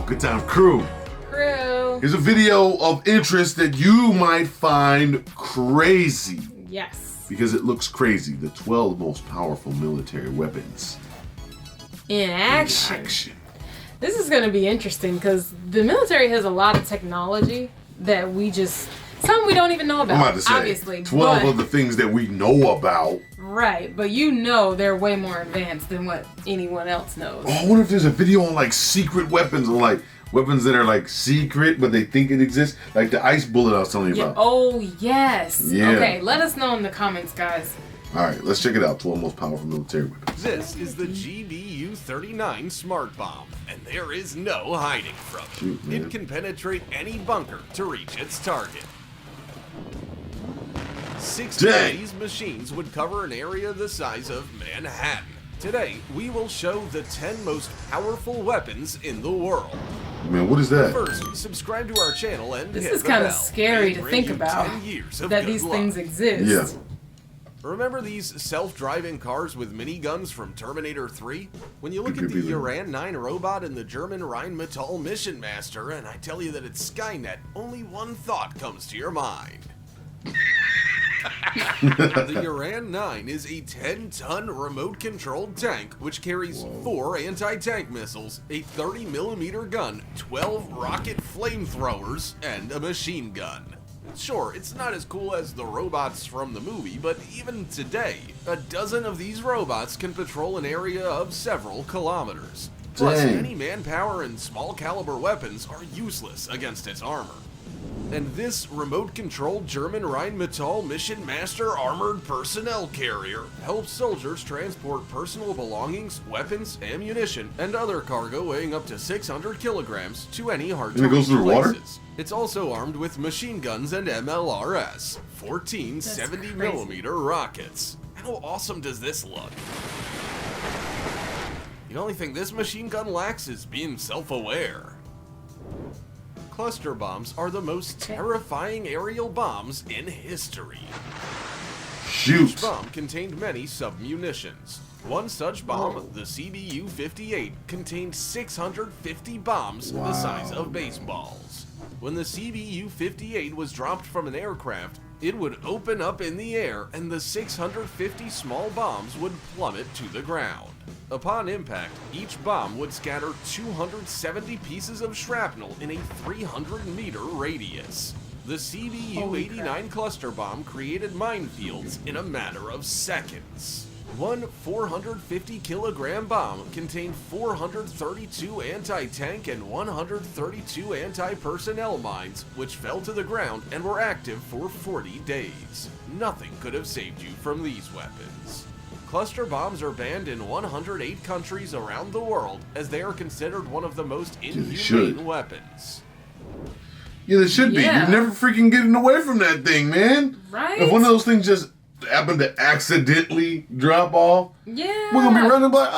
Cookout crew. Here's a video of interest that you might find crazy. Yes. Because it looks crazy. The 12 most powerful military weapons. In action. This is going to be interesting because the military has a lot of technology that some we don't even know about. I'm about to say, obviously. 12 of the things that we know about. Right, but they're way more advanced than what anyone else knows. Oh, I wonder if there's a video on like secret weapons, or like weapons that are like secret but they think it exists. Like the ice bullet I was telling you about. Oh, yes. Yeah. Okay, let us know in the comments, guys. Alright, let's check it out. 12 most powerful military weapons. This is the GBU-39 Smart Bomb, and there is no hiding from it. Shoot, man. It can penetrate any bunker to reach its target. 60 of these machines would cover an area the size of Manhattan. Today, we will show the 10 most powerful weapons in the world. Man, what is that? First, subscribe to our channel and This hit is the kind of bell. scary May to bring think you about 10 years of that good these luck. things exist. Yeah. Remember these self-driving cars with miniguns from Terminator 3? When you look at the Uran 9 robot and the German Rheinmetall Mission Master, and I tell you that it's Skynet, only one thought comes to your mind. The Uran 9 is a 10-ton remote-controlled tank which carries 4 anti-tank missiles, a 30mm gun, 12 rocket flamethrowers, and a machine gun. Sure, it's not as cool as the robots from the movie, but even today, a dozen of these robots can patrol an area of several kilometers. Plus, any manpower and small caliber weapons are useless against its armor. And this remote-controlled German Rheinmetall Mission Master armored personnel carrier helps soldiers transport personal belongings, weapons, ammunition, and other cargo weighing up to 600 kilograms to any hard-to-reach places. It's also armed with machine guns and MLRS, 14 70mm rockets. How awesome does this look? The only thing this machine gun lacks is being self-aware. Cluster bombs are the most terrifying aerial bombs in history. Shoot. Each bomb contained many sub-munitions. One such bomb, the CBU-58, contained 650 bombs the size of baseballs. When the CBU-58 was dropped from an aircraft, it would open up in the air and the 650 small bombs would plummet to the ground. Upon impact, each bomb would scatter 270 pieces of shrapnel in a 300-meter radius. The CBU-89 cluster bomb created minefields in a matter of seconds. One 450-kilogram bomb contained 432 anti-tank and 132 anti-personnel mines, which fell to the ground and were active for 40 days. Nothing could have saved you from these weapons. Cluster bombs are banned in 108 countries around the world, as they are considered one of the most inhumane weapons. Yeah, they should be. You're never freaking getting away from that thing, man. Right? If one of those things just happened to accidentally drop off, we're gonna be running like,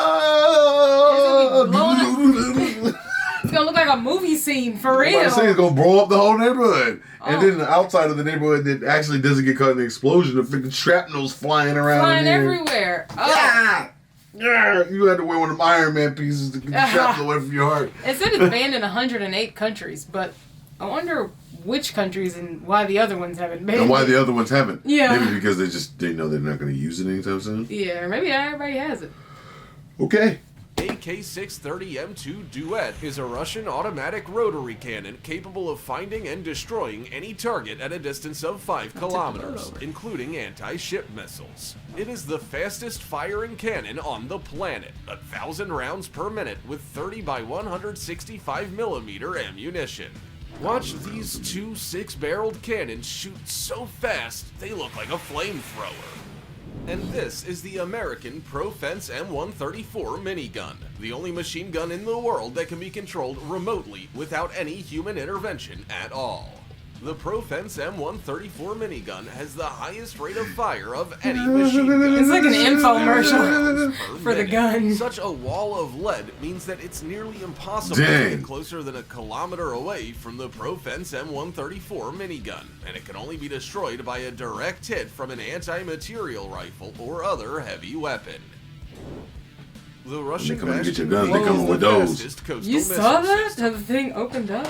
it's gonna look like a movie scene for real. I say it's gonna blow up the whole neighborhood, and then the outside of the neighborhood that actually doesn't get caught in the explosion, the freaking shrapnel's flying around, everywhere. Yeah, you had to wear one of them Iron Man pieces to keep the shrapnel away from your heart. It said it's banned in 108 countries, but I wonder which countries and why the other ones haven't banned. And why the other ones haven't? Yeah, maybe because they know they're not going to use it anytime soon. Yeah, or maybe everybody has it. Okay. AK-630M2 Duet is a Russian automatic rotary cannon capable of finding and destroying any target at a distance of 5 kilometers, including anti-ship missiles. It is the fastest firing cannon on the planet, 1,000 rounds per minute with 30 by 165 millimeter ammunition. Watch these two 6-barreled cannons shoot so fast they look like a flamethrower. And this is the American Pro-Fence M134 minigun, the only machine gun in the world that can be controlled remotely without any human intervention at all. The Pro-Fence M134 minigun has the highest rate of fire of any machine gun. It's like an infomercial for the gun. Such a wall of lead means that it's nearly impossible to get closer than a kilometer away from the Pro-Fence M134 minigun, and it can only be destroyed by a direct hit from an anti-material rifle or other heavy weapon. The Russian come and get your Bastion guns, they P coming is with the those. fastest coastal You saw missile that? system. How the thing opened up?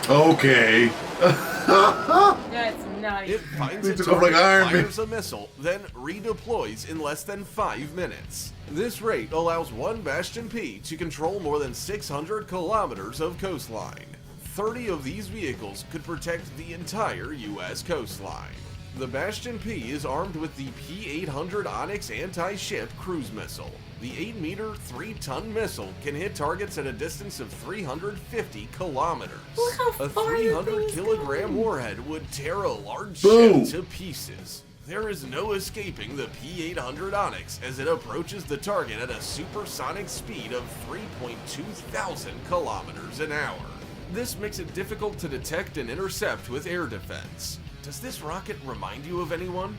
Okay. That's nice. It finds They a took off target, like Iron Man. fires a missile, then redeploys in less than 5 minutes. This rate allows one Bastion P to control more than 600 kilometers of coastline. 30 of these vehicles could protect the entire U.S. coastline. The Bastion P is armed with the P-800 Onyx anti-ship cruise missile. The 8-meter, 3-ton missile can hit targets at a distance of 350 kilometers. Look how A far the 300-kilogram thing's warhead would tear a large Boom. ship to pieces. There is no escaping the P-800 Onyx as it approaches the target at a supersonic speed of 3.2 thousand kilometers an hour. This makes it difficult to detect and intercept with air defense. Does this rocket remind you of anyone?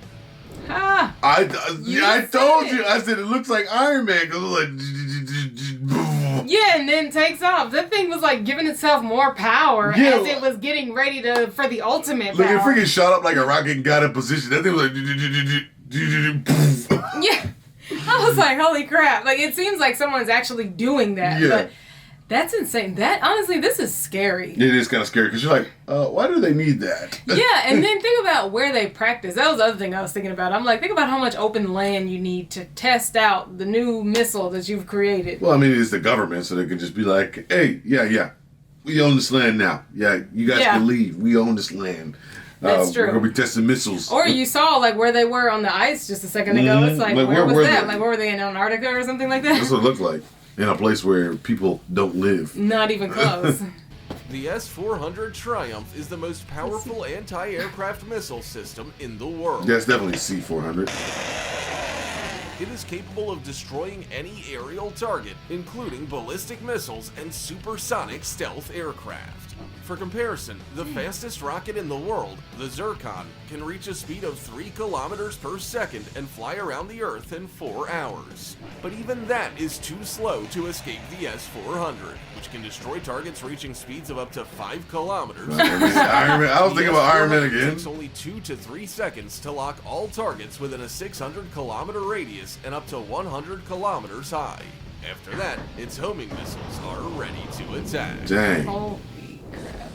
Ah, I said told it. you. I said it looks like Iron Man because it was like. yeah, and then takes off. That thing was like giving itself more power Yeah. as it was getting ready for the ultimate Look, it power. freaking shot up like a rocket and got in position. That thing was like. Yeah, I was like, holy crap! Like it seems like someone's actually doing that, Yeah. but that's insane. That honestly, this is scary. It is kind of scary because you're like, why do they need that? Yeah, and then think about where they practice. That was the other thing I was thinking about. I'm like, think about how much open land you need to test out the new missile that you've created. Well, I mean, it's the government, so they can just be like, hey, yeah, we own this land now. Yeah, you guys can leave. We own this land. That's true. We're going to be testing missiles. Or you saw like where they were on the ice just a second ago. It's like, Like, where was were that? they? Like, where were they in Antarctica or something like that? That's what it looked like. In a place where people don't live. Not even close. The S-400 Triumph is the most powerful anti-aircraft missile system in the world. That's definitely C-400. It is capable of destroying any aerial target, including ballistic missiles and supersonic stealth aircraft. For comparison, the fastest rocket in the world, the Zircon, can reach a speed of 3 kilometers per second and fly around the Earth in 4 hours. But even that is too slow to escape the S-400, which can destroy targets reaching speeds of up to 5 kilometers. Iron Man. I was thinking about Iron Man The S-400 again. takes only 2 to 3 seconds to lock all targets within a 600-kilometer radius and up to 100 kilometers high. After that, its homing missiles are ready to attack. Dang. Holy crap.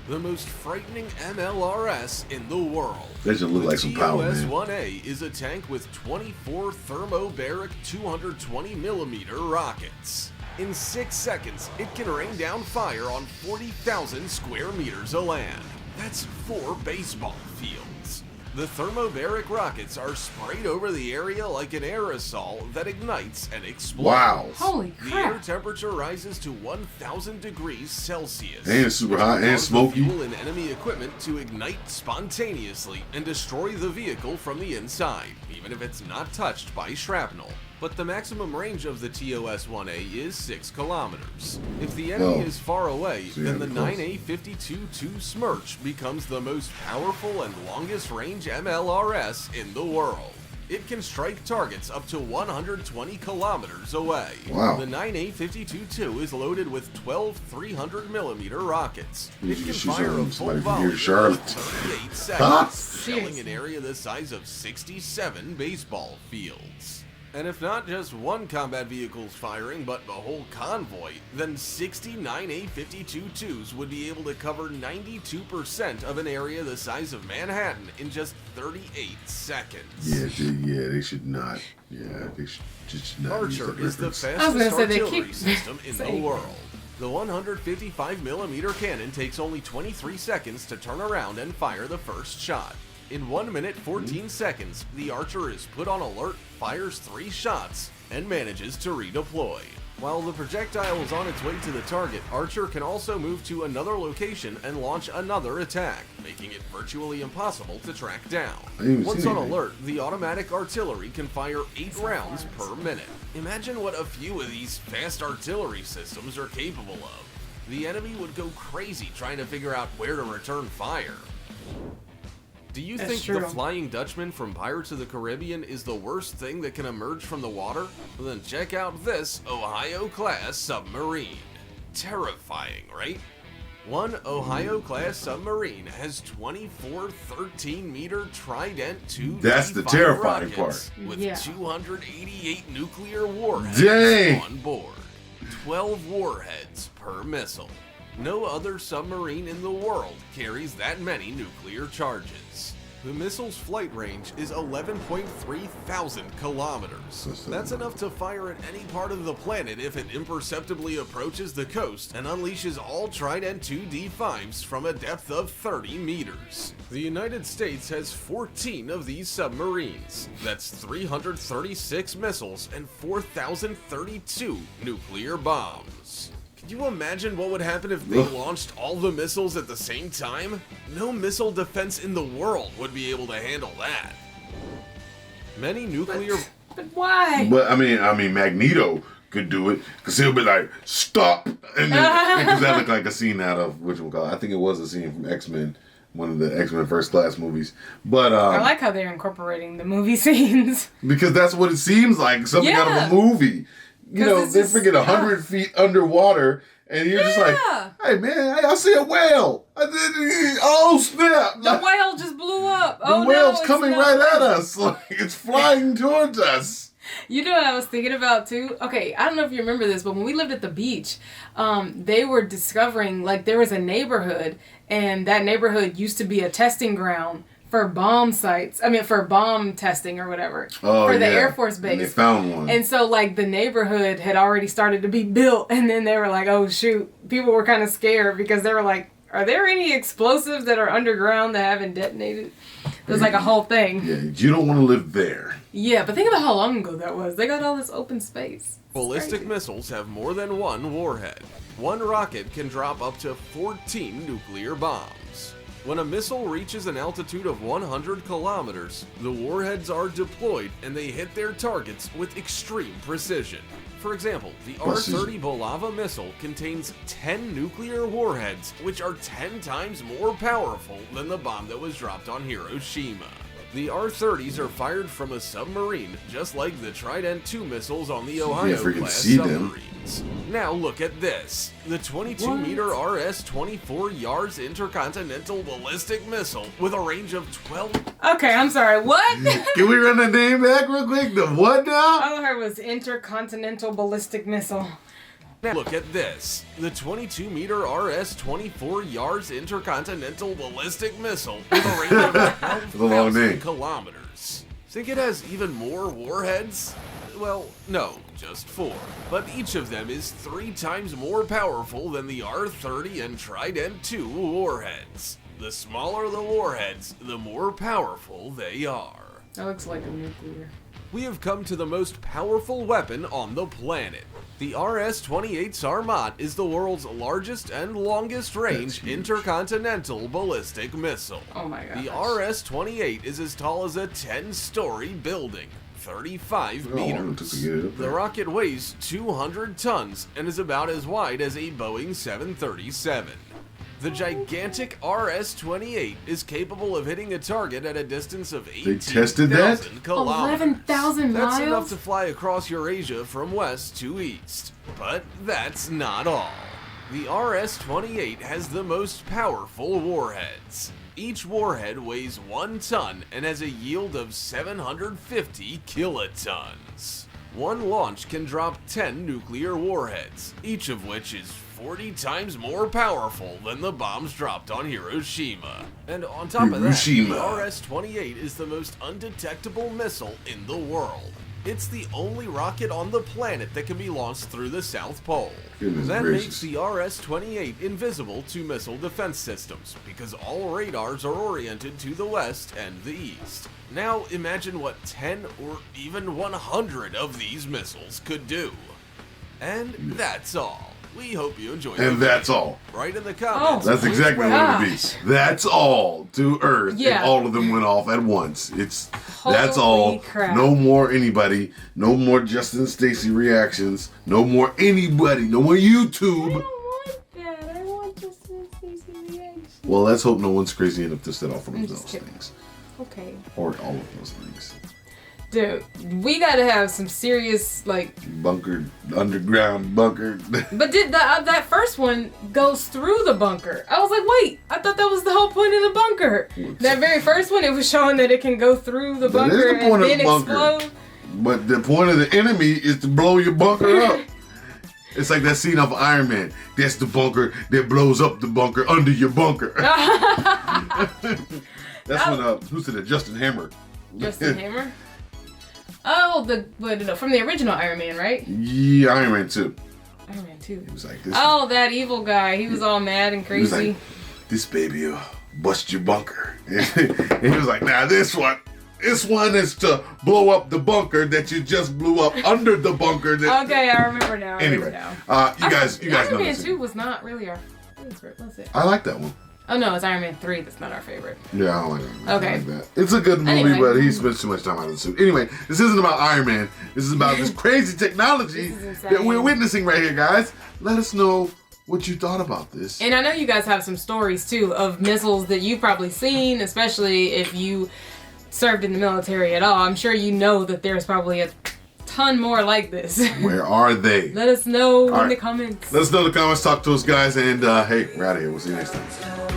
The most frightening MLRS in the world. They just look like some power, man. TOS-1A is a tank with 24 thermobaric 220mm rockets. In 6 seconds, it can rain down fire on 40,000 square meters of land. That's 4 baseball fields. The thermobaric rockets are sprayed over the area like an aerosol that ignites and explodes. Wow. Holy The air crap. temperature rises to 1,000 degrees Celsius. And it's super hot and Cause the smoky. fuel and enemy equipment to ignite spontaneously and destroy the vehicle from the inside, even if it's not touched by shrapnel. But the maximum range of the TOS-1A is 6 kilometers. If the enemy Oh. is far away, So you then the have to close. 9A52-2 Smirch becomes the most powerful and longest range MLRS in the world. It can strike targets up to 120 kilometers away. Wow. The 9A52-2 is loaded with 12 300mm rockets. You It can just shoot fire a something, full somebody can volley hear in Charlotte. 38 Huh? seconds, shelling an area the size of 67 baseball fields. And if not just one combat vehicle's firing, but the whole convoy, then 69 A-52-2s would be able to cover 92% of an area the size of Manhattan in just 38 seconds. Yeah, they should not. Yeah, they should just not use Archer that is the reference. I was gonna fastest say, they artillery keep system in the saying world. The 155mm cannon takes only 23 seconds to turn around and fire the first shot. In 1 minute 14 seconds, the Archer is put on alert, fires 3 shots, and manages to redeploy. While the projectile is on its way to the target, Archer can also move to another location and launch another attack, making it virtually impossible to track down. I didn't even Once see on anything. alert, the automatic artillery can fire 8 rounds per minute. Imagine what a few of these fast artillery systems are capable of. The enemy would go crazy trying to figure out where to return fire. Do you That's think true. the Flying Dutchman from Pirates of the Caribbean is the worst thing that can emerge from the water? Well, then check out this Ohio-class submarine. Terrifying, right? One Ohio-class submarine has 24 13-meter Trident II That's the D5 terrifying rockets part. with Yeah. 288 nuclear warheads Dang. on board. 12 warheads per missile. No other submarine in the world carries that many nuclear charges. The missile's flight range is 11.3 thousand kilometers. That's enough to fire at any part of the planet if it imperceptibly approaches the coast and unleashes all Trident II D5s from a depth of 30 meters. The United States has 14 of these submarines. That's 336 missiles and 4,032 nuclear bombs. Can you imagine what would happen if they launched all the missiles at the same time? No missile defense in the world would be able to handle that. Many nuclear... But why? But I mean, Magneto could do it because he'll be like, "Stop!" And then because that looked like a scene out of I think it was a scene from X-Men, one of the X-Men First Class movies. But I like how they're incorporating the movie scenes. because that's what it seems like, something out of a movie. You know, it's they just- freaking 100 feet underwater, and you're just like, "Hey man, I see a whale! Oh snap! The whale just blew up. The whale's coming right at us. Like, it's flying towards us." You know what I was thinking about too? Okay, I don't know if you remember this, but when we lived at the beach, they were discovering, like, there was a neighborhood, and that neighborhood used to be a testing ground for bomb sites. I mean, for bomb testing or whatever. Oh, for the yeah. Air Force Base. And they found one. And so, like, the neighborhood had already started to be built, and then they were like, oh, shoot. People were kind of scared because they were like, are there any explosives that are underground that haven't detonated? It was like a whole thing. Yeah, you don't want to live there. Yeah, but think about how long ago that was. They got all this open space. Ballistic missiles have more than one warhead. One rocket can drop up to 14 nuclear bombs. When a missile reaches an altitude of 100 kilometers, the warheads are deployed and they hit their targets with extreme precision. For example, the R-30 Bulava missile contains 10 nuclear warheads, which are 10 times more powerful than the bomb that was dropped on Hiroshima. The R-30s are fired from a submarine, just like the Trident II missiles on the Ohio-class submarines. Now look at this. The 22-meter RS-24 Yards intercontinental ballistic missile with a range of 12... Okay, I'm sorry. What? Can we run the name back real quick? The what now? All I heard was intercontinental ballistic missile. Now look at this. The 22-meter RS-24 Yards intercontinental ballistic missile with a range of 12,000 kilometers. Think it has even more warheads? Well, no, just 4. But each of them is 3 times more powerful than the R-30 and Trident II warheads. The smaller the warheads, the more powerful they are. That looks like a nuclear. We have come to the most powerful weapon on the planet. The RS-28 Sarmat is the world's largest and longest range intercontinental ballistic missile. Oh my god. The RS-28 is as tall as a 10-story building, 35 meters. The rocket weighs 200 tons and is about as wide as a Boeing 737. The gigantic RS-28 is capable of hitting a target at a distance of 18,000 kilometers. 11,000 miles? That's enough to fly across Eurasia from west to east. But that's not all. The RS-28 has the most powerful warheads. Each warhead weighs 1 ton and has a yield of 750 kilotons. One launch can drop 10 nuclear warheads, each of which is 40 times more powerful than the bombs dropped on Hiroshima. And on top of that, the RS-28 is the most undetectable missile in the world. It's the only rocket on the planet that can be launched through the South Pole. That makes the RS-28 invisible to missile defense systems, because all radars are oriented to the west and the east. Now imagine what 10 or even 100 of these missiles could do. And that's all. We hope you enjoyed it. And that's all. Write in the comments. That's exactly what it would be. That's all to Earth. Yeah. If all of them went off at once. That's Holy all. crap. No more anybody. No more Justin and Staci reactions. No more anybody. No more YouTube. I don't want that. I want just to see reaction. Well, let's hope no one's crazy enough to set off one of just those kidding. things. Okay. Or all of those things. Dude, we gotta have some serious, like... Underground bunker. But did that first one goes through the bunker. I was like, wait, I thought that was the whole point of the bunker. That very first one, it was showing that it can go through the bunker and then explode. But the point of the enemy is to blow your bunker up. It's like that scene of Iron Man. That's the bunker that blows up the bunker under your bunker. That's when, who said it? Justin Hammer. Justin Hammer? Oh, from the original Iron Man, right? Yeah, Iron Man 2. Iron Man 2. He was like this. Oh, that evil guy. He was all mad and crazy. He was like, this baby will bust your bunker. And he was like, nah, this one is to blow up the bunker that you just blew up under the bunker. Okay, I remember now. Anyway, you guys know Iron Man this. 2 was not really our favorite, was it? I like that one. Oh no, it's Iron Man 3 that's not our favorite. Yeah, I don't like that. Okay. I like that. It's a good movie, Anyway. but he spends too much time out of the suit. Anyway, this isn't about Iron Man. This is about this crazy technology that we're witnessing right here, guys. Let us know what you thought about this. And I know you guys have some stories too of missiles that you've probably seen, especially if you served in the military at all. I'm sure you know that there's probably a ton more like this. Where are they? Let us know in the comments. Let us know in the comments. Talk to us, guys. And hey, we're out of here. We'll see you next time.